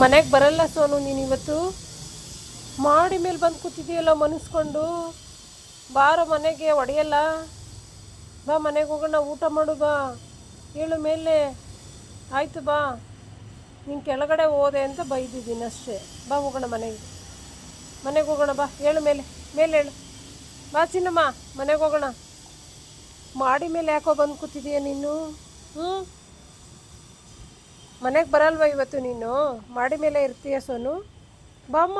ಮನೆಗೆ ಬರಲ್ಲ ಸೋನು ನೀನು ಇವತ್ತು. ಮಾಡಿ ಮೇಲೆ ಬಂದು ಕೂತಿದ್ದೀಯಲ್ಲ ಮನಸ್ಕೊಂಡು. ಬಾರೋ ಮನೆಗೆ, ಹೊಡೆಯಲ್ಲ. ಬಾ ಮನೆಗೆ ಹೋಗೋಣ, ಊಟ ಮಾಡು ಬಾ. ಹೇಳು ಮೇಲೆ. ಆಯಿತು ಬಾ. ನೀನು ಕೆಳಗಡೆ ಹೋದೆ ಅಂತ ಬೈದಿದ್ದೀನಿ ಅಷ್ಟೇ. ಬಾ ಹೋಗೋಣ ಮನೆಗೆ ಹೋಗೋಣ ಬಾ. ಹೇಳು ಮೇಲೆ ಹೇಳು. ಬಾ ಚಿನ್ನಮ್ಮ, ಮನೆಗೆ ಹೋಗೋಣ. ಮಾಡಿ ಮೇಲೆ ಯಾಕೋ ಬಂದು ಕೂತಿದ್ದೀಯ ನೀನು? ಮನೆಗೆ ಬರಲ್ವ ಇವತ್ತು ನೀನು? ಮಾಡಿ ಮೇಲೆ ಇರ್ತೀಯ ಸೋನು? ಬಾ ಅಮ್ಮ.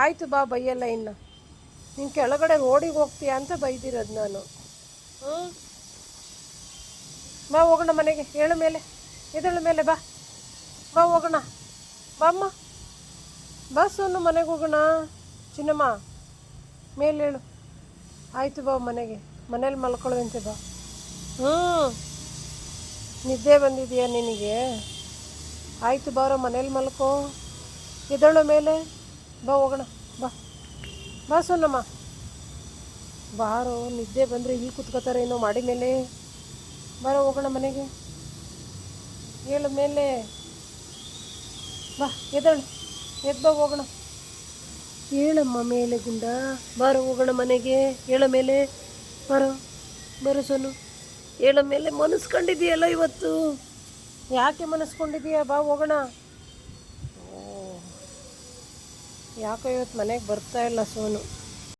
ಆಯಿತು ಬಾ, ಬೈಯಲ್ಲ ಇನ್ನು. ನೀನು ಕೆಳಗಡೆ ರೋಡಿಗೆ ಹೋಗ್ತೀಯ ಅಂತ ಬೈದಿರೋದು ನಾನು. ಬಾ ಹೋಗೋಣ ಮನೆಗೆ. ಹೇಳು ಮೇಲೆ, ಎದ್ದೇಳು ಮೇಲೆ ಬಾ. ಬಾ ಹೋಗೋಣ. ಬಾ ಅಮ್ಮ. ಬಾ ಸೋನು, ಮನೆಗೆ ಹೋಗೋಣ. ಚಿನ್ನಮ್ಮ ಮೇಲೆ ಹೇಳು. ಆಯಿತು ಬಾ ಮನೇಲಿ ಮಲ್ಕೊಳ್ಳುವಂತೆ ಬಾ. ನಿದ್ದೆ ಬಂದಿದೆಯಾ ನಿನಗೆ? ಆಯಿತು ಬಾರೋ, ಮನೇಲಿ ಮಲ್ಕೋ. ಎದ್ದೇಳು ಮೇಲೆ. ಬಾ ಹೋಗೋಣ ಬಾ. ಬಾ ಸೋನಮ್ಮ. ಬಾರೋ, ನಿದ್ದೆ ಬಂದರೆ ಇಲ್ಲಿ ಕೂತ್ಕೋತಾರೇನೋ ಮಾಡಿ ಮೇಲೆ. ಬಾರೋ ಹೋಗೋಣ ಮನೆಗೆ. ಹೇಳು ಮೇಲೆ. ಬಾ ಎದ್ದೇಳು. ಬಾ ಹೋಗೋಣ. ಹೇಳಮ್ಮ ಮೇಲೆ ಗುಂಡ. ಬಾರೋ ಹೋಗೋಣ ಮನೆಗೆ. ಹೇಳ ಮೇಲೆ. ಬರೋ ಸೋನು. ಹೇಳ ಮೇಲೆ. ಮನಸ್ಕೊಂಡಿದೀಯಲ್ಲ ಇವತ್ತು. ಯಾಕೆ ಮನಸ್ಕೊಂಡಿದೀಯ? ಬಾ ಹೋಗೋಣ. ಯಾಕೋ ಇವತ್ತು ಮನೆಗೆ ಬರ್ತಾ ಇಲ್ಲ ಸೋನು.